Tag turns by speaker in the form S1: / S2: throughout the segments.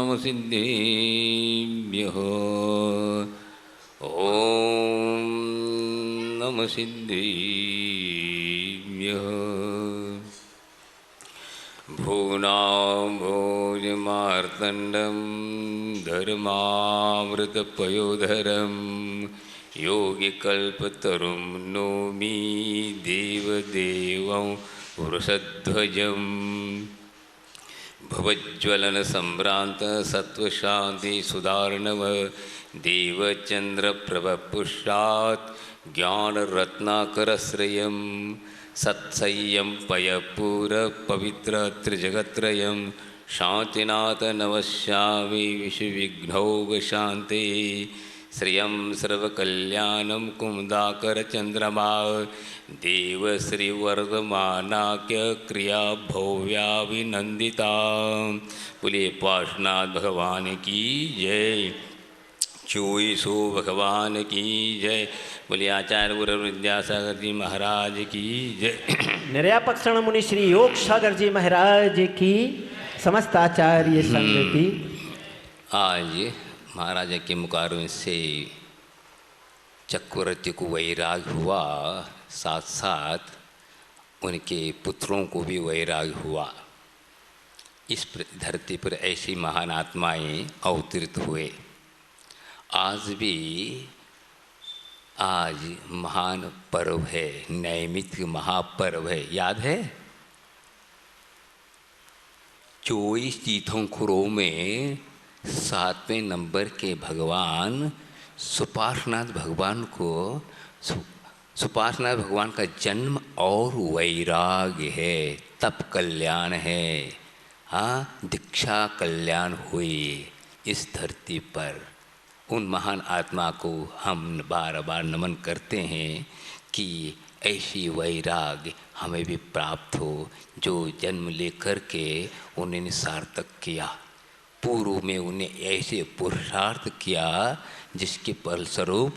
S1: नमः सिद्धेभ्यः। ॐ नमः सिद्धेभ्यः। भूनाम्भोजमार्तण्डं धर्मामृतपयोधरं योगिकल्पतरुं नौमि देवदेवं वृषध्वजं। भवज्ज्वलनसम्भ्रान्त सत्त्वशान्तिसुधार्णव देवचन्द्रप्रभपुष्टात् ज्ञानरत्नाकरश्रयं सत्सह्यं पयपूरपवित्रत्रिजगत्त्रयं शान्तिनाथ नमस्यामि विषविघ्नौपशान्ते। श्रियं सर्वकल्याणं कुमुदाकरचन्द्रमा देवश्रीवर्धमानाख्य क्रिया भव्याभिनन्दिता। बोलिए पार्श्वनाथ भगवान की जय, चोईसो भगवान की जय। बोलिए आचार्य गुरु विद्यासागर जी महाराज की जय।
S2: निर्यापक्षण मुनि श्री योग सागर जी महाराज की, समस्त आचार्य संघ की।
S1: आज महाराज के मुकारों से चक्रवर्ती को वैराग हुआ, साथ साथ उनके पुत्रों को भी वैराग हुआ। इस धरती पर ऐसी महान आत्माएं अवतरित हुए। आज भी आज महान पर्व है, नैमित्तिक महापर्व है, याद है? 24 तीर्थंकरों में 7वें नंबर के भगवान सुपार्श्वनाथ भगवान को, सुपार्श्वनाथ भगवान का जन्म और वैराग्य है, तप कल्याण है, हाँ, दीक्षा कल्याण हुई इस धरती पर। उन महान आत्मा को हम बार बार नमन करते हैं कि ऐसी वैराग्य हमें भी प्राप्त हो, जो जन्म लेकर के उन्होंने सार्थक किया। पूर्व में उन्हें ऐसे पुरुषार्थ किया जिसके फलस्वरूप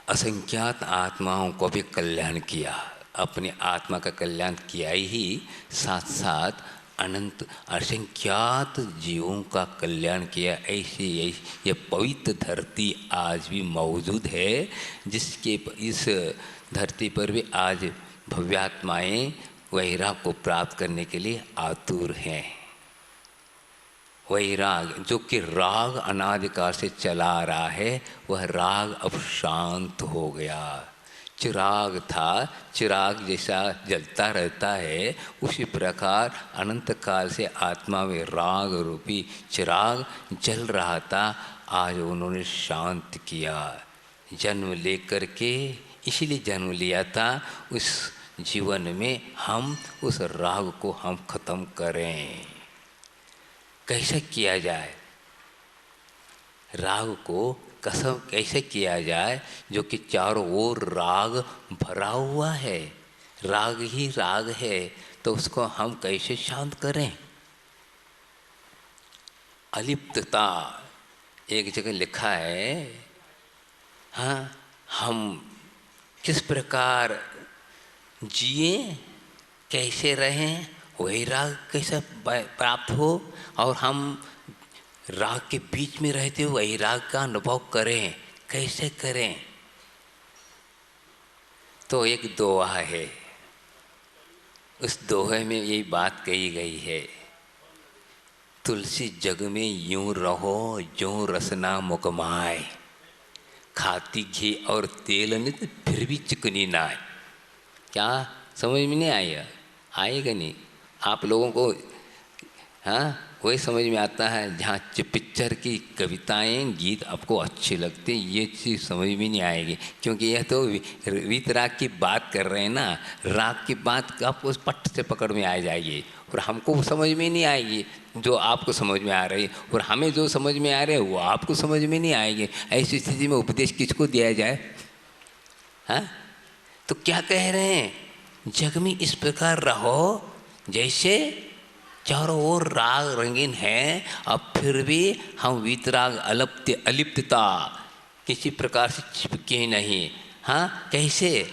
S1: असंख्यात आत्माओं को भी कल्याण किया। अपनी आत्मा का कल्याण किया ही, साथ साथ अनंत असंख्यात जीवों का कल्याण किया। ऐसी ये पवित्र धरती आज भी मौजूद है, जिसके इस धरती पर भी आज भव्यात्माएं वैराग को प्राप्त करने के लिए आतुर हैं। वैराग जो कि राग अनादिकाल से चला आ रहा है, वह राग अब शांत हो गया। चिराग था, चिराग जैसा जलता रहता है, उसी प्रकार अनंत काल से आत्मा में राग रूपी चिराग जल रहा था। आज उन्होंने शांत किया। जन्म लेकर के, इसीलिए जन्म लिया था, उस जीवन में हम उस राग को हम खत्म करें। कैसे किया जाए? राग को कसम कैसे किया जाए, जो कि चारों ओर राग भरा हुआ है, राग ही राग है, तो उसको हम कैसे शांत करें? अलिप्तता एक जगह लिखा है, हाँ, हम किस प्रकार जिए, कैसे रहें, वैराग कैसे प्राप्त हो, और हम राग के बीच में रहते हुए वैराग का अनुभव करें, कैसे करें? तो एक दोहा है, उस दोहे में यही बात कही गई है, तुलसी जग में यूं रहो जो रसना मुकमाए, खाती घी और तेल नित फिर भी चिकनी ना आए। क्या समझ में नहीं आया? आएगा नहीं आप लोगों को, हाँ, वही समझ में आता है जहाँ पिक्चर की कविताएं गीत आपको अच्छे लगते, ये चीज़ समझ में नहीं आएगी, क्योंकि यह तो वीत राग की बात कर रहे हैं ना। राग की बात आपको उस पट्ट से पकड़ में आ जाएगी, और हमको समझ में नहीं आएगी जो आपको समझ में आ रही है, और हमें जो समझ में आ रहे हैं वो आपको समझ में नहीं आएगी। ऐसी स्थिति में उपदेश किसको दिया जाए? हाँ, तो क्या कह रहे हैं, जग में इस प्रकार रहो जैसे चारों ओर राग रंगीन है, अब फिर भी हम वीतराग अलिप्तता किसी प्रकार से चिपके नहीं। हाँ, कैसे?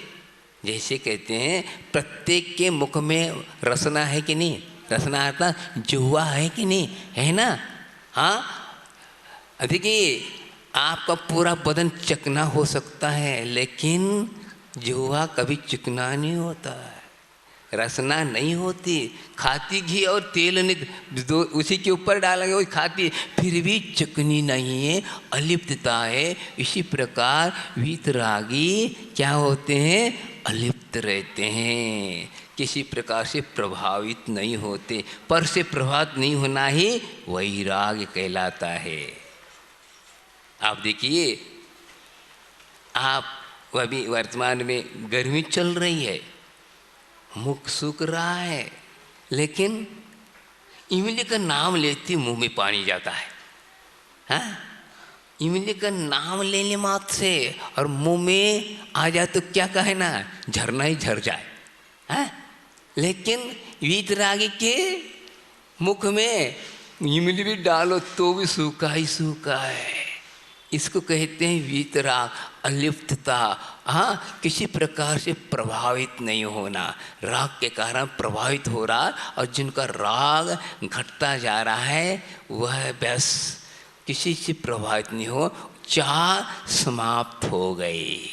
S1: जैसे कहते हैं प्रत्येक के मुख में रसना है कि नहीं? रसना अर्थात जुआ है कि नहीं, है ना। हाँ, देखिए आपका पूरा बदन चिकना हो सकता है, लेकिन जुआ कभी चिकना नहीं होता है, रसना नहीं होती। खाती घी और तेल नहीं, दो उसी के ऊपर डालेंगे वही खाती, फिर भी चिकनी नहीं है, अलिप्तता है। इसी प्रकार वीतरागी क्या होते हैं, अलिप्त रहते हैं, किसी प्रकार से प्रभावित नहीं होते। पर से प्रभावित नहीं होना ही वैराग्य कहलाता है। आप देखिए, आप अभी वर्तमान में गर्मी चल रही है, मुख सूख रहा है, लेकिन इमली का नाम लेते मुंह में पानी जाता है। हाँ, इमली का नाम लेने मात्र से और मुंह में आ जाए तो क्या कहे ना, झरना ही झर जाए। हाँ, लेकिन वीतरागी के मुख में इमली भी डालो तो भी सूखा ही सूखा है। इसको कहते हैं वीतराग, अलिप्तता। हाँ, किसी प्रकार से प्रभावित नहीं होना, राग के कारण प्रभावित हो रहा, और जिनका राग घटता जा रहा है वह बस किसी से प्रभावित नहीं हो। चाह समाप्त हो गई।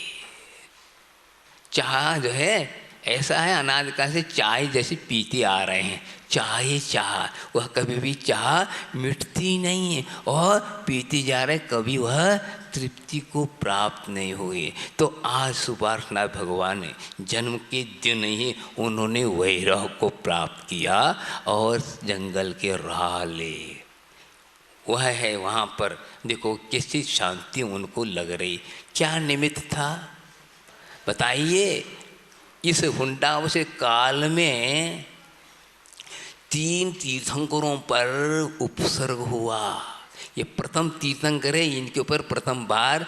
S1: चाह जो है ऐसा है, अनादिकाल से चाय जैसे पीते आ रहे हैं, चाहे चाह, वह कभी भी चाह मिटती नहीं है और पीती जा रहे, कभी वह तृप्ति को प्राप्त नहीं हुई। तो आज सुपार्श्वनाथ भगवान ने जन्म के दिन ही उन्होंने वैराग को प्राप्त किया और जंगल के राह ले। वह है वहाँ पर देखो कैसी शांति उनको लग रही। क्या निमित्त था बताइए। इस हुंडावश काल में 3 तीर्थंकरों पर उपसर्ग हुआ। ये प्रथम तीर्थंकर है, इनके ऊपर प्रथम बार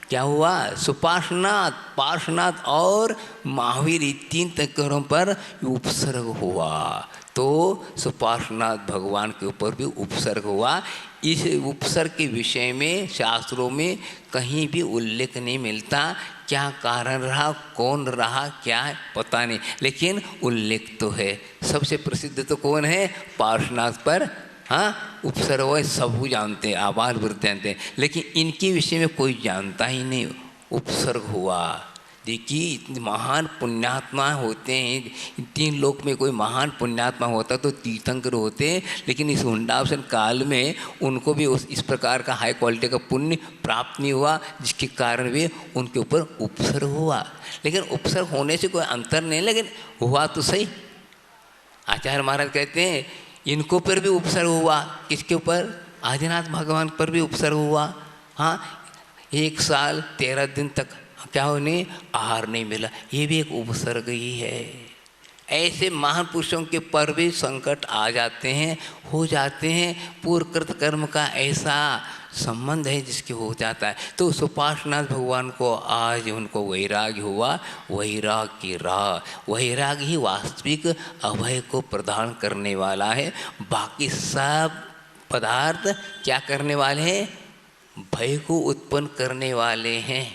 S1: क्या हुआ, सुपार्श्वनाथ, पार्श्वनाथ और महावीर, 3 तीर्थंकरों पर उपसर्ग हुआ। तो सुपार्श्वनाथ भगवान के ऊपर भी उपसर्ग हुआ। इस उपसर्ग के विषय में शास्त्रों में कहीं भी उल्लेख नहीं मिलता। क्या कारण रहा, कौन रहा, क्या है पता नहीं, लेकिन उल्लेख तो है। सबसे प्रसिद्ध तो कौन है, पार्श्वनाथ पर हाँ उपसर्ग हुआ, सब जानते हैं, आबाल वृद्ध जानते हैं, लेकिन इनके विषय में कोई जानता ही नहीं उपसर्ग हुआ। देखिए इतने महान पुण्यात्मा होते हैं, 3 लोक में कोई महान पुण्यात्मा होता तो तीर्थंकर होते हैं, लेकिन इस हुंडावसन काल में उनको भी इस प्रकार का हाई क्वालिटी का पुण्य प्राप्त नहीं हुआ, जिसके कारण भी उनके ऊपर उपसर्ग हुआ। लेकिन उपसर्ग होने से कोई अंतर नहीं, लेकिन हुआ तो सही। आचार्य महाराज कहते हैं इनको पर भी उपसर्ग हुआ, किसके ऊपर, आदिनाथ भगवान पर भी उपसर्ग हुआ। हाँ, 1 साल 13 दिन तक क्या उन्हें आहार नहीं मिला, ये भी एक उपसर्ग ही है। ऐसे महान पुरुषों के पर भी संकट आ जाते हैं, हो जाते हैं, पूर्वकृत कर्म का ऐसा संबंध है जिसके हो जाता है। तो सुपार्श्वनाथ भगवान को आज उनको वैराग्य हुआ। वैराग की राह, वैराग ही वास्तविक अभय को प्रदान करने वाला है। बाकी सब पदार्थ क्या करने वाले हैं, भय को उत्पन्न करने वाले हैं।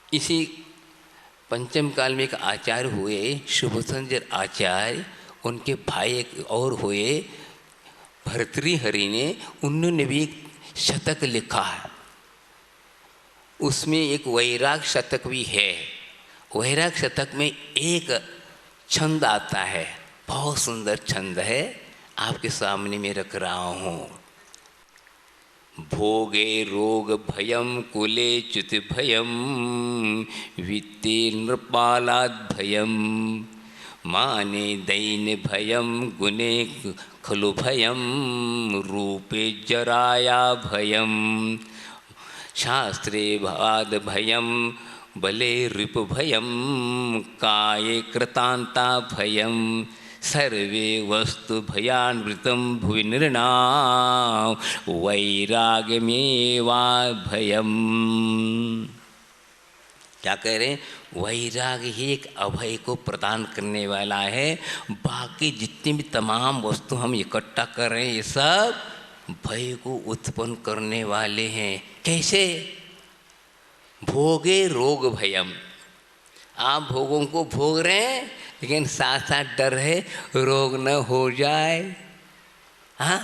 S1: इसी पंचम काल में एक आचार्य हुए शुभसंजय आचार्य, उनके भाई एक और हुए भर्तृहरि ने, उन्होंने भी एक शतक लिखा है। उसमें एक वैराग शतक भी है। वैराग शतक में एक छंद आता है, बहुत सुंदर छंद है, आपके सामने में रख रहा हूँ। भोगे रोग भयम कुले च्युत भयम वित्ते नृपालाद भयम माने दैन्य भयम गुणे खलु भयम रूपे जराया भयम शास्त्रे भाद भयम बले रिप भयम काये कृतांता भयम सर्वे वस्तु भयान्वितं भुवि नृणां वैराग्यमेवा भयम। क्या कह रहे हैं, वैराग ही एक अभय को प्रदान करने वाला है। बाकी जितनी भी तमाम वस्तु हम इकट्ठा कर रहे हैं ये सब भय को उत्पन्न करने वाले हैं। कैसे, भोगे रोग भयम, आप भोगों को भोग रहे हैं, लेकिन साथ साथ डर है रोग न हो जाए। हाँ,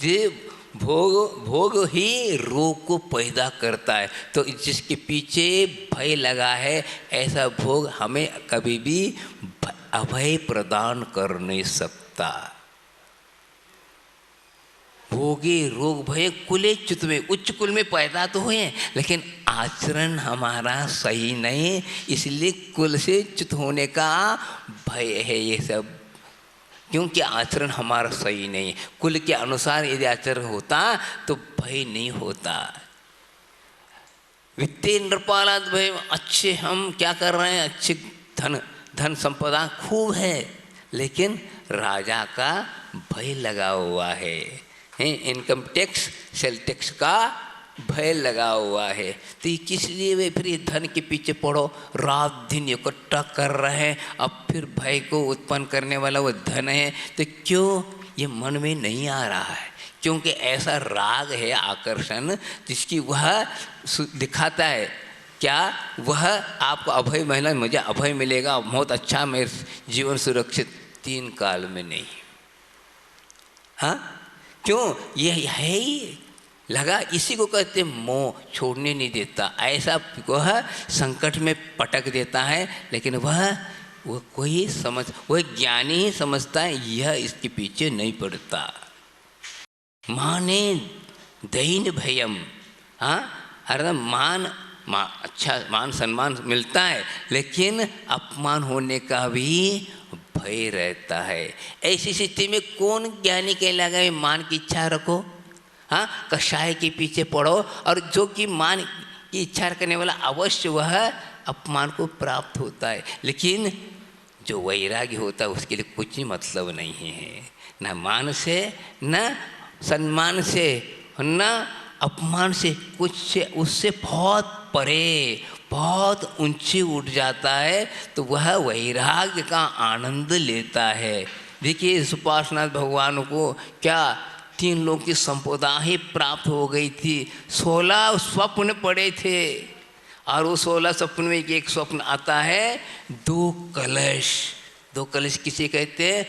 S1: ये भोग ही रोग को पैदा करता है। तो जिसके पीछे भय लगा है, ऐसा भोग हमें कभी भी अभय प्रदान कर नहीं सकता। भोगे रोग भय कुले च्युत में, उच्च कुल में पैदा तो हुए हैं, लेकिन आचरण हमारा सही नहीं, इसलिए कुल से च्युत होने का भय है ये सब। क्योंकि आचरण हमारा सही नहीं, कुल के अनुसार यदि आचरण होता तो भय नहीं होता। वित्तीय नृपालाद भय, अच्छे हम क्या कर रहे हैं, अच्छे धन संपदा खूब है, लेकिन राजा का भय लगा हुआ है, इनकम टैक्स सेल टैक्स का भय लगा हुआ है। तो ये किस लिए वे फिर धन के पीछे पड़ो, रात दिन इकट्ठा कर रहे हैं, अब फिर भय को उत्पन्न करने वाला वो धन है, तो क्यों ये मन में नहीं आ रहा है? क्योंकि ऐसा राग है आकर्षण, जिसकी वह दिखाता है क्या, वह आपको अभय महिला, मुझे अभय मिलेगा, बहुत अच्छा, मेरे जीवन सुरक्षित, 3 काल में नहीं। हाँ, क्यों? ये है ही लगा, इसी को कहते मोह, छोड़ने नहीं देता। ऐसा वह संकट में पटक देता है, लेकिन वह कोई वह ज्ञानी ही समझता है, यह इसके पीछे नहीं पड़ता। माने दैन भयम, हाँ, अरे अच्छा मान सम्मान मिलता है, लेकिन अपमान होने का भी भय रहता है। ऐसी स्थिति में कौन ज्ञानी कहलाएगा? मान की इच्छा रखो, हाँ, कषाय के पीछे पड़ो, और जो कि मान की इच्छा करने वाला अवश्य वह अपमान को प्राप्त होता है, लेकिन जो वैराग्य होता है उसके लिए कुछ ही मतलब नहीं है, न मान से, न सम्मान से, न अपमान से, कुछ से, उससे बहुत परे, बहुत ऊंचे उठ जाता है, तो वह वैराग्य का आनंद लेता है। देखिए सुपार्श्वनाथ भगवान को क्या 3 लोगों की संपदा ही प्राप्त हो गई थी, 16 स्वप्न पड़े थे, और वो 16 स्वप्न में एक स्वप्न आता है 2 कलश। 2 कलश किसे कहते हैं?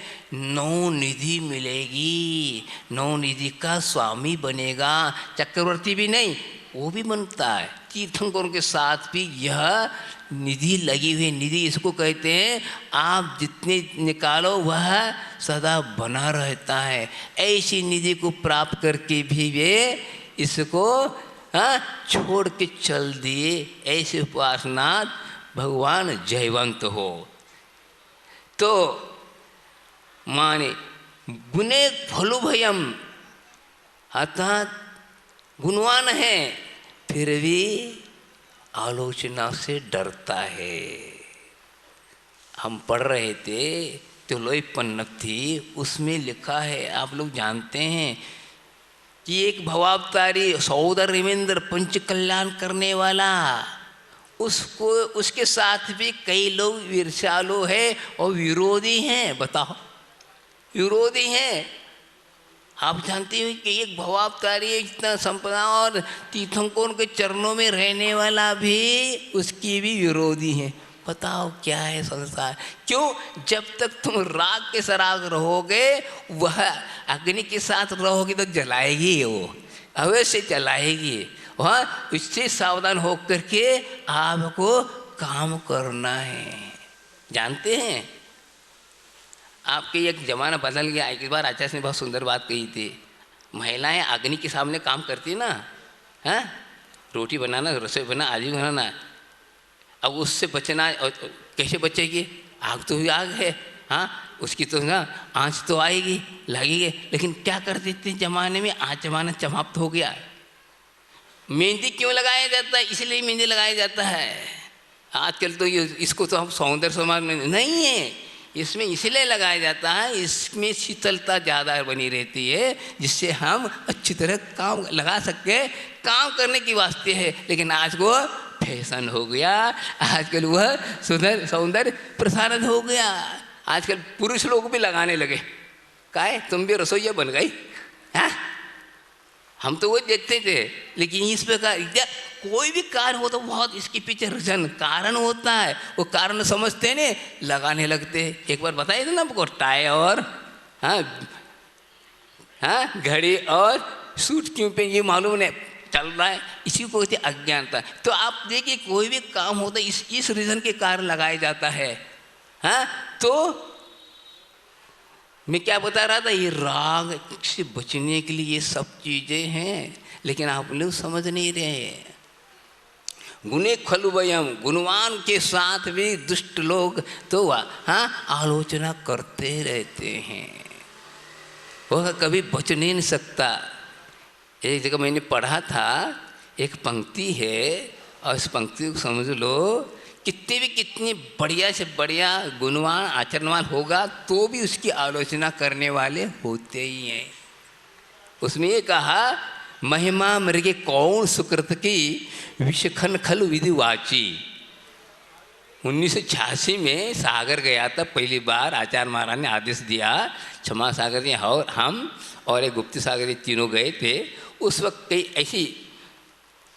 S1: 9 निधि मिलेगी, 9 निधि का स्वामी बनेगा, चक्रवर्ती भी नहीं, वो भी बनता है। तीर्थंकरों के साथ भी यह निधि लगी हुई, निधि इसको कहते हैं आप जितने निकालो वह सदा बना रहता है। ऐसी निधि को प्राप्त करके भी वे इसको छोड़ के चल दिए। ऐसे उपासनाथ भगवान जयवंत हो। तो माने गुणे फलु भयम, अर्थात गुणवान है फिर भी आलोचना से डरता है। हम पढ़ रहे थे तो लोई पन्नक थी, उसमें लिखा है, आप लोग जानते हैं कि एक भवावतारी सौदर रिमेंद्र पंच कल्याण करने वाला, उसको उसके साथ भी कई लोग ईर्ष्यालु है और विरोधी हैं। बताओ, विरोधी हैं। आप जानते हो कि एक भवावतारी इतना संपदा और तीर्थंकरों के चरणों में रहने वाला भी उसकी भी विरोधी हैं। बताओ क्या है संसार? क्यों? जब तक तुम राग के सराग रहोगे, वह अग्नि के साथ रहोगे तो जलाएगी, वो अवश्य जलाएगी। वह उससे सावधान होकर के आपको काम करना है। जानते हैं आपके एक ज़माना बदल गया। एक बार आचार्य ने बहुत सुंदर बात कही थी, महिलाएं अग्नि के सामने काम करती ना, हाँ, रोटी बनाना, रसोई बनाना, आदि बनाना, अब उससे बचना कैसे बचेगी? आग तो आग है, हाँ, उसकी तो ना आँच तो आएगी, लगेगी, लेकिन क्या करते थे जमाने में, आज जमाना समाप्त हो गया। मेहंदी क्यों लगाया जाता है? इसलिए मेहंदी लगाया जाता है। आजकल तो ये इसको तो हम सौंदर्य समाज में नहीं है, इसमें इसलिए लगाया जाता है, इसमें शीतलता ज़्यादा बनी रहती है, जिससे हम अच्छी तरह काम लगा सके, काम करने की वास्ते है। लेकिन आज वो फैशन हो गया, आजकल वह सुंदर सौंदर्य प्रसारण हो गया। आजकल पुरुष लोग भी लगाने लगे। काहे तुम भी रसोइया बन गई? हाँ, हम तो वो देखते थे, लेकिन इस प्रकार कोई भी कारण हो तो बहुत इसके पीछे रीजन कारण होता है, वो कारण समझते नहीं, लगाने लगते। एक बार बताइए ना आपको, टाई और घड़ी और सूट क्यों पे, ये मालूम नहीं चल रहा है, इसी को कहते अज्ञानता। तो आप देखिए कोई भी काम होता है इस रीजन के कारण लगाया जाता है। तो मैं क्या बता रहा था, ये राग से बचने के लिए ये सब चीजें हैं, लेकिन आप लोग समझ नहीं रहे। गुणे खलु वयम, गुणवान के साथ भी दुष्ट लोग तो आलोचना करते रहते हैं, वह कभी बच नहीं सकता। एक जगह मैंने पढ़ा था, एक पंक्ति है और इस पंक्ति को समझ लो, कितनी बढ़िया से बढ़िया गुणवान आचरणवान होगा तो भी उसकी आलोचना करने वाले होते ही हैं। उसमें ये कहा, महिमा मृगे कौन सुकृत की विषखन खल विधिवाची। 1986 में सागर गया था पहली बार, आचार्य महाराज ने आदेश दिया, क्षमा सागर जी और हम और एक गुप्त सागर जी तीनों गए थे। उस वक्त कई ऐसी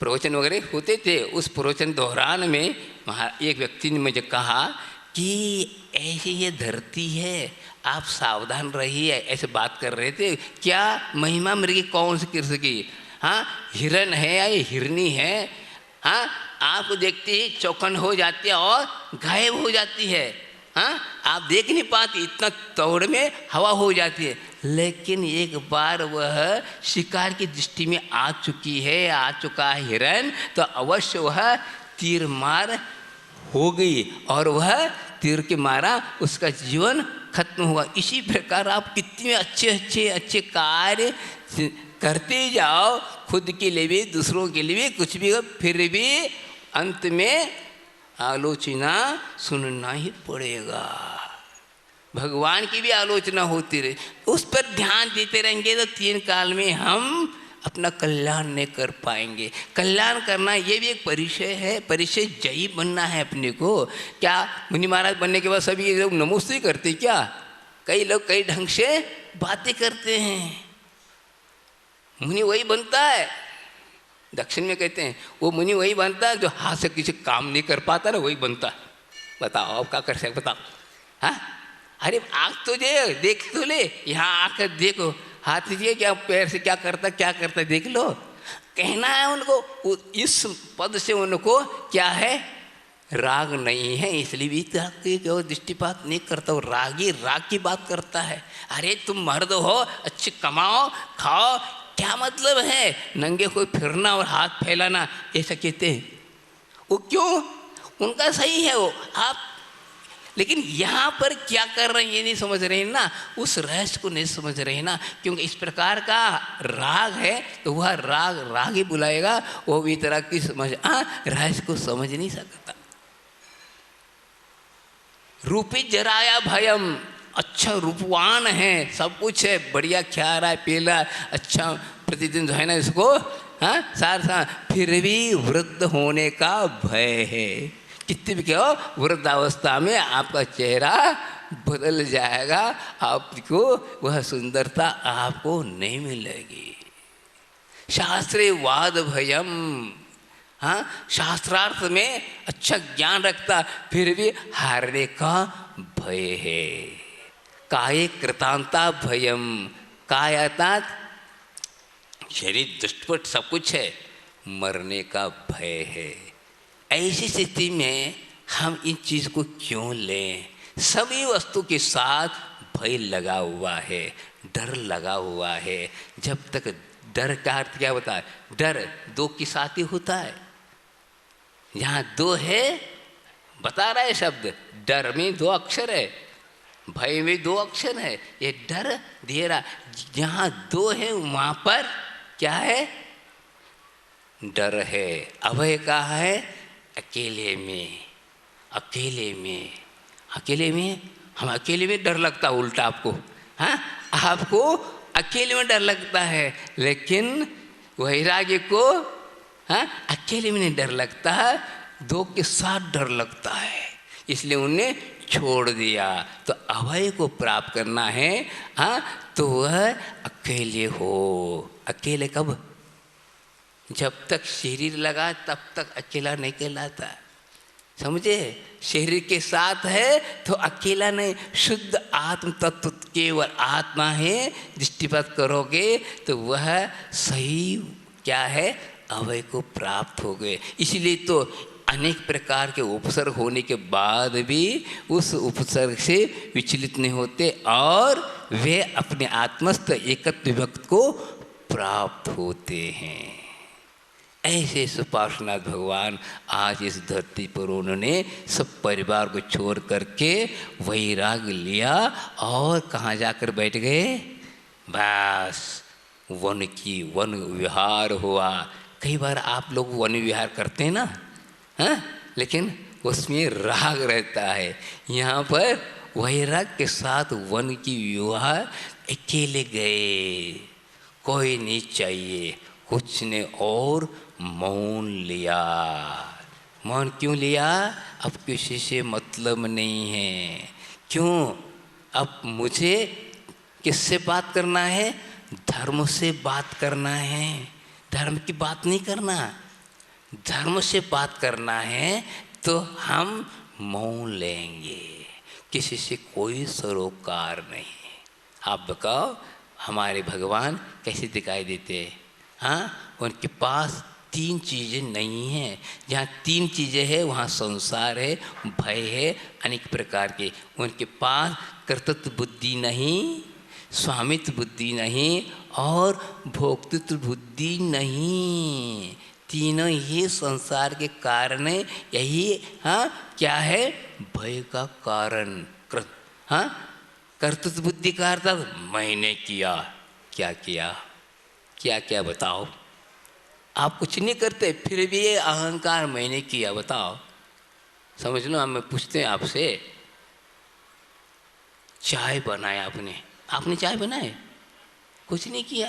S1: प्रवचन वगैरह होते थे। उस प्रवचन दौरान में एक व्यक्ति ने मुझे कहा कि ऐसी ये धरती है, आप सावधान रहिए, ऐसे बात कर रहे थे। क्या महिमा मृगी कौन सी कृष्ण की, हिरन है या ये हिरनी है, आपको देखते ही चौकन हो जाती है और गायब हो जाती है, आप देख नहीं पाते, इतना तौड़ में हवा हो जाती है। लेकिन एक बार वह शिकार की दृष्टि में आ चुका है हिरन, तो अवश्य वह तीर मार हो गई और वह तीर के मारा उसका जीवन खत्म हुआ। इसी प्रकार आप कितने अच्छे कार्य करते जाओ, खुद के लिए भी दूसरों के लिए भी कुछ भी, फिर भी अंत में आलोचना सुनना ही पड़ेगा। भगवान की भी आलोचना होती रहे, उस पर ध्यान देते रहेंगे तो 3 काल में हम अपना कल्याण नहीं कर पाएंगे। कल्याण करना ये भी एक परिचय है, परिचय जयी बनना है अपने को। क्या मुनि महाराज बनने के बाद सभी लोग नमोस्तुति करते क्या? कई लोग कई ढंग से बातें करते हैं। मुनि वही बनता है, दक्षिण में कहते हैं वो मुनि वही बनता है जो हाथ से किसी काम नहीं कर पाता ना, वही बनता है। बताओ आप क्या कर सकते, बताओ। अरे आँख तो देख तो ले, यहाँ आकर देखो, हाथ दीजिए क्या पैर से क्या करता देख लो। कहना है उनको, इस पद से उनको क्या है, राग नहीं है, इसलिए भी दृष्टिपात नहीं करता। वो रागी राग की बात करता है। अरे तुम मर्द हो, अच्छे कमाओ खाओ, क्या मतलब है नंगे कोई फिरना और हाथ फैलाना, ऐसा कहते हैं। वो क्यों, उनका सही है वो, आप लेकिन यहाँ पर क्या कर रहे हैं ये नहीं समझ रहे हैं ना, उस रहस्य को नहीं समझ रहे हैं ना। क्योंकि इस प्रकार का राग है तो वह राग ही बुलाएगा, वो भी तरह की समझ रहस्य को समझ नहीं सकता। रूपी जराया भयम, अच्छा रूपवान है, सब कुछ है, बढ़िया खा रहा है पी रहा है, अच्छा प्रतिदिन जो है ना इसको सार फिर भी वृद्ध होने का भय है। कितने भी कहो वृद्धावस्था में आपका चेहरा बदल जाएगा, आपको वह सुंदरता आपको नहीं मिलेगी। शास्त्रे वाद भयम, शास्त्रार्थ में अच्छा ज्ञान रखता फिर भी हारने का भय है। काय कृतांता भयम, काय अर्थात शरीर दृष्टपट सब कुछ है, मरने का भय है। ऐसी स्थिति में हम इन चीज़ को क्यों लें? सभी वस्तु के साथ भय लगा हुआ है, डर लगा हुआ है। जब तक डर का अर्थ क्या होता है, डर 2 के साथ ही होता है। यहाँ 2 है, बता रहा है शब्द, डर में 2 अक्षर है, भय में 2 अक्षर है। ये डर दे रहा, जहाँ 2 है वहाँ पर क्या है, डर है। अभय कहाँ है, अकेले में। हम अकेले में डर लगता है उल्टा आपको, आपको अकेले में डर लगता है, लेकिन वैराग्य को अकेले में नहीं डर लगता है, 2 के साथ डर लगता है, इसलिए उन्हें छोड़ दिया। तो अभय को प्राप्त करना है, तो वह अकेले हो। अकेले कब, जब तक शरीर लगा तब तक अकेला नहीं कहलाता, समझे। शरीर के साथ है तो अकेला नहीं, शुद्ध आत्म तत्व केवल आत्मा है। दृष्टिपात करोगे तो वह सही क्या है, अभय को प्राप्त हो गए। इसलिए तो अनेक प्रकार के उपसर्ग होने के बाद भी उस उपसर्ग से विचलित नहीं होते और वे अपने आत्मस्थ एकत्व विभक्त को प्राप्त होते हैं। ऐसे सुपार्श्वनाथ भगवान आज इस धरती पर उन्होंने सब परिवार को छोड़ करके वैराग लिया और कहाँ जाकर बैठ गए, बस वन विहार हुआ। कई बार आप लोग वन विहार करते हैं ना, हाँ, लेकिन उसमें राग रहता है। यहाँ पर वैराग के साथ वन की विवाह अकेले गए, कोई नहीं चाहिए, कुछ ने और मौन लिया। मौन क्यों लिया, अब किसी से मतलब नहीं है। क्यों, अब मुझे किससे बात करना है, धर्म से बात करना है। धर्म की बात नहीं करना, धर्म से बात करना है तो हम मौन लेंगे, किसी से कोई सरोकार नहीं। आप बताओ हमारे भगवान कैसे दिखाई देते हैं, हाँ, उनके पास तीन चीज़ें नहीं हैं। जहाँ तीन चीज़ें हैं वहाँ संसार है, भय है, अनेक प्रकार के। उनके पास कर्तृत्व बुद्धि नहीं, स्वामित्व बुद्धि नहीं और भोक्तृत्व बुद्धि नहीं। तीनों ही संसार के कारण है। यही हाँ क्या है, भय का कारण। हाँ, कर्तृत्व बुद्धि का अर्थ मैंने किया, क्या किया, क्या क्या बताओ। आप कुछ नहीं करते फिर भी ये अहंकार मैंने किया, बताओ। समझ लो, हम पूछते हैं आपसे, चाय बनाया आपने, आपने चाय बनाए, कुछ नहीं किया,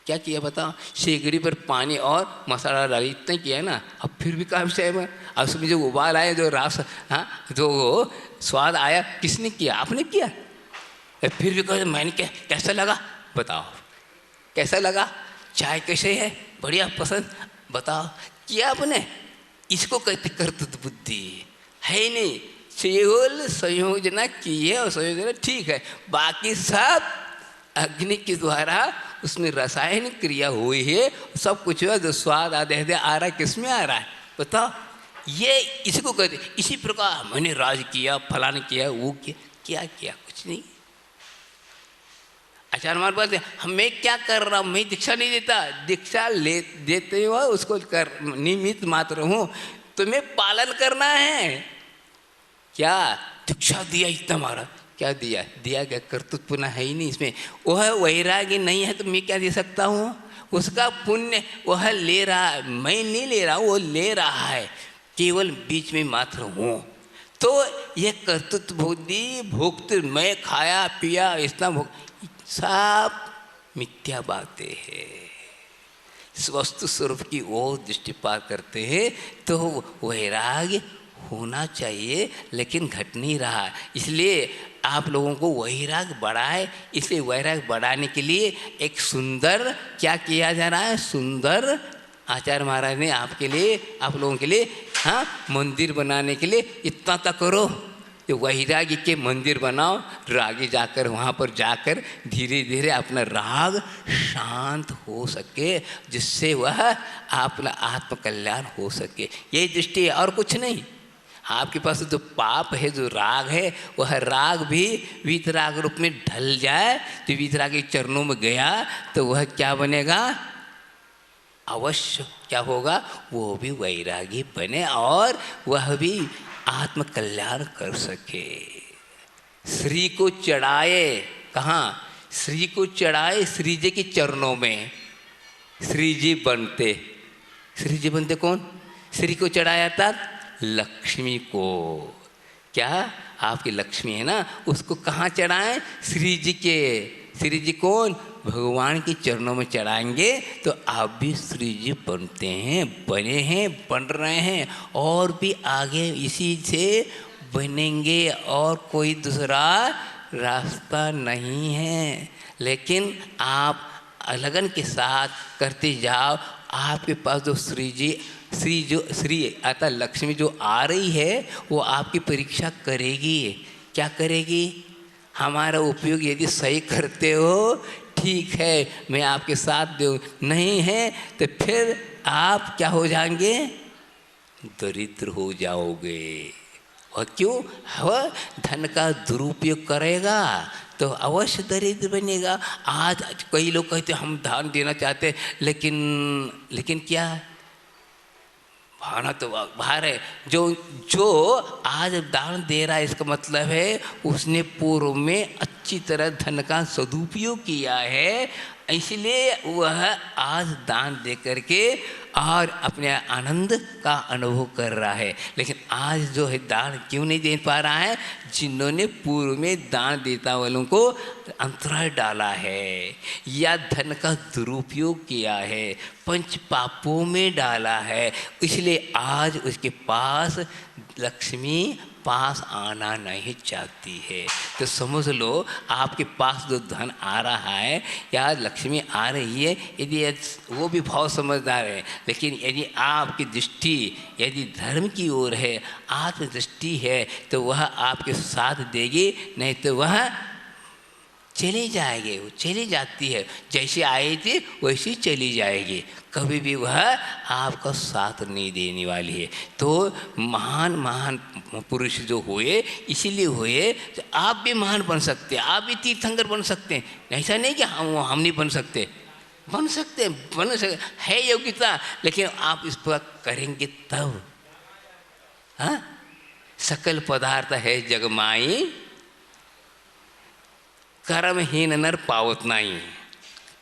S1: क्या किया बताओ। शेगड़ी पर पानी और मसाला डाली, इतना किया ना, अब फिर भी काफ़ी चाय में, अब उसमें जो उबाल आया, जो रस, हाँ, जो स्वाद आया, किसने किया, आपने किया। फिर भी कहो मैंने क्या, कैसा लगा बताओ, कैसा लगा, चाय कैसे है, बढ़िया पसंद, बताओ, किया आपने। इसको कहते कर्तृत्व बुद्धि है नहीं। केवल संयोजना की है और संयोजना ठीक है, बाकी सब अग्नि के द्वारा उसमें रासायनिक क्रिया हुई है, सब कुछ है। जो स्वाद आधे आ रहा है, किस में आ रहा है बताओ, ये इसको कहते। इसी प्रकार मैंने राज किया, फलाने किया, वो किया, क्या किया, कुछ नहीं। आचार्य हमारे पास हम, मैं क्या कर रहा हूँ, मैं दीक्षा नहीं देता, दीक्षा देते हुआ उसको कर निमित्त मात्र हूँ, तुम्हें पालन करना है। क्या दीक्षा दिया इतना मारा, क्या दिया, दिया क्या, कर्तृत्व पुण्य है ही नहीं इसमें। वह वैरागी नहीं है तो मैं क्या दे सकता हूँ, उसका पुण्य वह ले रहा है, मैं नहीं ले रहा हूँ, वो ले रहा है, केवल बीच में मात्र हूँ। तो यह कर्तृत्व बुद्धि भोक्तृ, मैं खाया पिया इतना भोग, सब मिथ्या बातें हैं। वस्तु स्वरूप की ओर दृष्टिपात करते हैं तो वैराग्य होना चाहिए, लेकिन घट नहीं रहा। इसलिए आप लोगों को वैराग्य बढ़ाए। इसलिए वैराग्य बढ़ाने के लिए एक सुंदर क्या किया जा रहा है, सुंदर आचार्य महाराज ने आपके लिए, आप लोगों के लिए, हाँ, मंदिर बनाने के लिए इतना तक करो, तो वैराग्य के मंदिर बनाओ। रागी जाकर वहाँ पर जाकर धीरे धीरे अपना राग शांत हो सके, जिससे वह अपना आत्मकल्याण हो सके। यही दृष्टि है और कुछ नहीं। आपके पास जो पाप है, जो राग है, वह राग भी वीतराग रूप में ढल जाए तो वीतराग के चरणों में गया तो वह क्या बनेगा, अवश्य क्या होगा, वो भी वैरागी बने और वह भी आत्मकल्याण कर सके। श्री को चढ़ाए, कहाँ, श्री को चढ़ाए श्री जी के चरणों में, श्री जी बनते। श्री जी बनते कौन, श्री को चढ़ाया था लक्ष्मी को। क्या आपकी लक्ष्मी है ना, उसको कहाँ चढ़ाएं, श्री जी के। श्री जी कौन, भगवान के चरणों में चढ़ाएंगे तो आप भी श्री जी बनते हैं, बने हैं, बन रहे हैं और भी आगे इसी से बनेंगे और कोई दूसरा रास्ता नहीं है। लेकिन आप लगन के साथ करते जाओ, आपके पास जो श्री अतः लक्ष्मी जो आ रही है वो आपकी परीक्षा करेगी। क्या करेगी? हमारा उपयोग यदि सही करते हो ठीक है, मैं आपके साथ दूँ, नहीं है तो फिर आप क्या हो जाएंगे? दरिद्र हो जाओगे। और क्यों? वह धन का दुरुपयोग करेगा तो अवश्य दरिद्र बनेगा। आज कई लोग कहते हम दान देना चाहते हैं, लेकिन क्या भावना तो बाहर है। जो आज दान दे रहा है इसका मतलब है उसने पूर्व में अच्छी तरह धन का सदुपयोग किया है, इसलिए वह आज दान दे करके और अपने आनंद का अनुभव कर रहा है। लेकिन आज जो है दान क्यों नहीं दे पा रहा है? जिन्होंने पूर्व में दान देता वालों को अंतराय डाला है या धन का दुरुपयोग किया है, पंच पापों में डाला है, इसलिए आज उसके पास लक्ष्मी पास आना नहीं चाहती है। तो समझ लो आपके पास जो धन आ रहा है या लक्ष्मी आ रही है, यदि वो भी बहुत समझदार है, लेकिन यदि आपकी दृष्टि यदि धर्म की ओर है, आत्मदृष्टि है, तो वह आपके साथ देगी, नहीं तो वह चली जाएगी। वो चली जाती है, जैसे आई थी वैसी चली जाएगी, कभी भी वह आपका साथ नहीं देने वाली है। तो महान महान पुरुष जो हुए इसीलिए हुए, तो आप भी महान बन सकते हैं, आप भी तीर्थंकर बन सकते हैं। ऐसा नहीं कि हम नहीं बन सकते, बन सकते है योग्यता, लेकिन आप इस पर करेंगे तब। हाँ, सकल पदार्थ है जगमाई, कर्महीन नर पावत नहीं।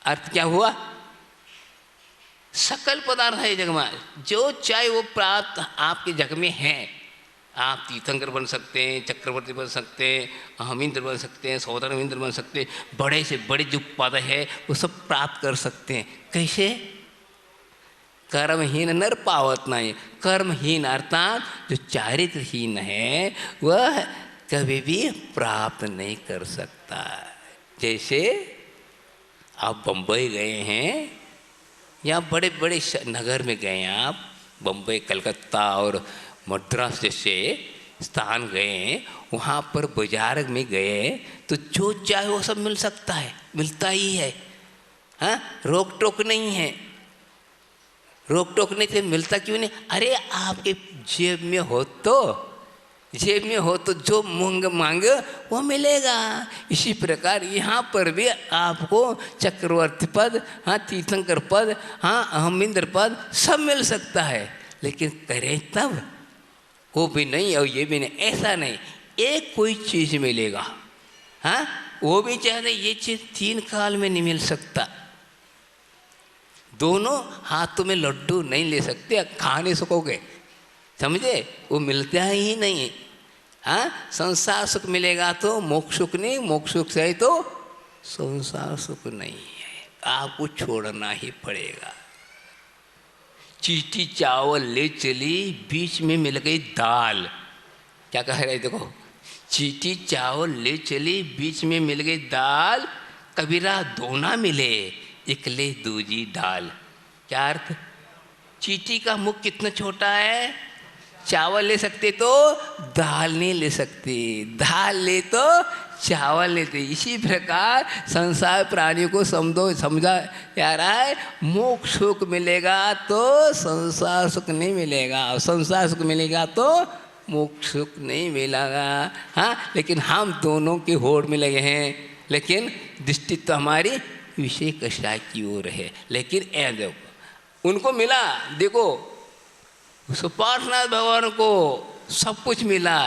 S1: अर्थ क्या हुआ? सकल पदार्थ है जग में, जो चाहे वो प्राप्त आपके जग में है। आप तीर्थंकर बन सकते हैं, चक्रवर्ती बन सकते हैं, अहमिंद्र बन सकते हैं, सौदरमिंद्र बन सकते हैं, बड़े से बड़े जो पद है वो सब प्राप्त कर सकते हैं। कैसे? कर्महीन नर पावत नहीं। कर्महीन अर्थात जो चारित्रहीन है वह कभी भी प्राप्त नहीं कर सकता। जैसे आप बम्बई गए हैं या बड़े बड़े नगर में गए हैं, आप बम्बई, कलकत्ता और मद्रास जैसे स्थान गए हैं, वहाँ पर बाजार में गए तो जो चाहे वो सब मिल सकता है, मिलता ही है। हाँ, रोक टोक नहीं है। रोक टोक नहीं थे, मिलता क्यों नहीं? अरे आपके जेब में हो तो जो मांगे वो मिलेगा। इसी प्रकार यहाँ पर भी आपको चक्रवर्ती पद, हाँ तीर्थंकर पद, हाँ अहमिंद्र पद सब मिल सकता है, लेकिन करें तब। वो भी नहीं और ये भी नहीं, ऐसा नहीं, एक कोई चीज़ मिलेगा। हाँ, वो भी चाहते ये चीज़ 3 काल में नहीं मिल सकता। दोनों हाथों में लड्डू नहीं ले सकते, खा नहीं सकोगे, समझे? वो मिलता ही नहीं। हाँ, संसार सुख मिलेगा तो मोक्ष सुख नहीं, मोक्ष सुख से तो संसार सुख नहीं है, आपको छोड़ना ही पड़ेगा। चीटी चावल ले चली, बीच में मिल गई दाल। क्या कह रहे देखो, चीटी चावल ले चली, बीच में मिल गई दाल, कबीरा दो ना मिले, इकले दूजी दाल। क्या अर्थ? चीटी का मुख कितना छोटा है, चावल ले सकते तो दाल नहीं ले सकते, दाल ले तो चावल लेते। इसी प्रकार संसार प्राणियों को समझा जा रहा है, मोक्ष सुख मिलेगा तो संसार सुख नहीं मिलेगा, और संसार सुख मिलेगा तो मोक्ष सुख नहीं मिलेगा। हाँ, लेकिन हम दोनों की होड़ में लगे हैं, लेकिन दृष्टि तो हमारी विषय कषाय की ओर है। लेकिन देखो उनको मिला, देखो पार्श्वनाथ भगवान को सब कुछ मिला,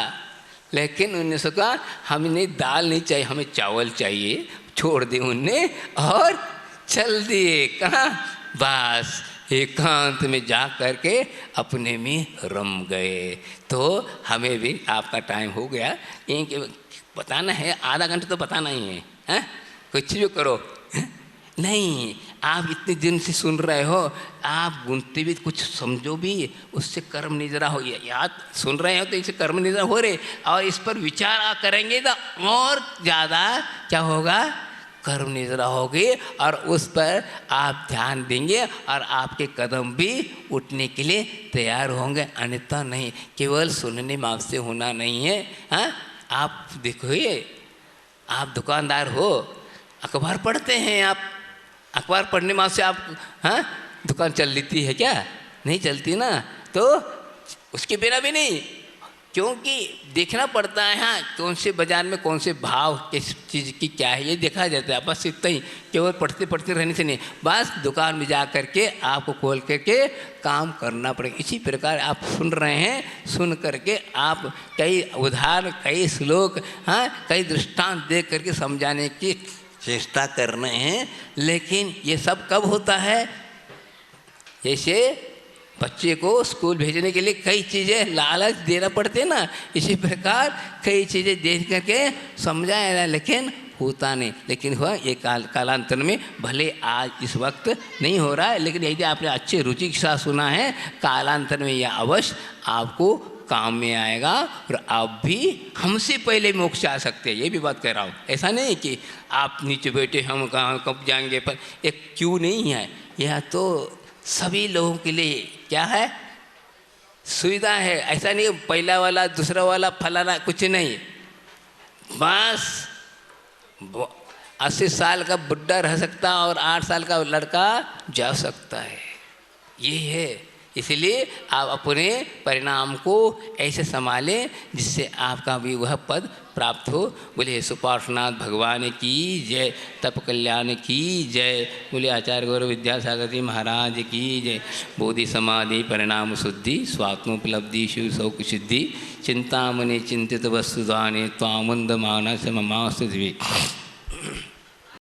S1: लेकिन उन्होंने सोचा हमें दाल नहीं चाहिए, हमें चावल चाहिए, छोड़ दिए उनने और चल दिए कहाँ? बस एकांत में जा करके अपने में रम गए। तो हमें भी आपका टाइम हो गया, ये बताना है, आधा घंटा तो बताना ही है, हैं? कुछ भी करो नहीं, आप इतने दिन से सुन रहे हो, आप गुनते भी कुछ समझो भी, उससे कर्म निद्रा हो। याद सुन रहे हो तो इससे कर्म निद्रा हो रहे, और इस पर विचार करेंगे तो और ज़्यादा क्या होगा, कर्म निद्रा होगी और उस पर आप ध्यान देंगे और आपके कदम भी उठने के लिए तैयार होंगे, अन्यथा नहीं। केवल सुनने में आपसे होना नहीं है। हाँ, आप देखिए, आप दुकानदार हो, अखबार पढ़ते हैं आप, अखबार पढ़ने में आपसे आप, हाँ, दुकान चल लेती है क्या? नहीं चलती ना। तो उसके बिना भी नहीं, क्योंकि देखना पड़ता है। हाँ, कौन से बाज़ार में कौन से भाव किस चीज़ की क्या है ये देखा जाता है। बस इतना ही, केवल पढ़ते पढ़ते रहने से नहीं, बस दुकान में जा कर के आपको खोल करके काम करना पड़ेगा। इसी प्रकार आप सुन रहे हैं, सुन करके आप कई उदाहरण, कई श्लोक, हाँ, कई दृष्टांत दे करके समझाने की चेष्टा कर रहे हैं। लेकिन ये सब कब होता है? जैसे बच्चे को स्कूल भेजने के लिए कई चीज़ें लालच देना पड़ते हैं ना, इसी प्रकार कई चीज़ें देख करके समझाया जाए, लेकिन होता नहीं। लेकिन हुआ ये कालांतर में, भले आज इस वक्त नहीं हो रहा है, लेकिन यदि आपने अच्छे रुचि के साथ सुना है, कालांतर में यह अवश्य आपको काम में आएगा और आप भी हमसे पहले मोक्ष आ सकते हैं। ये भी बात कह रहा हूँ। ऐसा नहीं कि आप नीचे बैठे हम कहाँ कब जाएंगे, पर एक क्यों नहीं है, यह तो सभी लोगों के लिए क्या है, सुविधा है। ऐसा नहीं पहला वाला दूसरा वाला फलाना, कुछ नहीं। बस 80 साल का बुढ़ा रह सकता और 8 साल का लड़का जा सकता है, ये है। इसलिए आप अपने परिणाम को ऐसे संभालें जिससे आपका भी वह पद प्राप्त हो। बोले सुपार्श्वनाथ भगवान की जय, तप कल्याण की जय। बोले आचार्य गौरव विद्यासागर जी महाराज की जय। बोधि समाधि परिणाम शुद्धि, स्वात्मोपलब्धि शिव सौख सिद्धि, चिंतामणि चिंतित वस्तुदाने त्वामुंद मानस ममास्तु दिवे।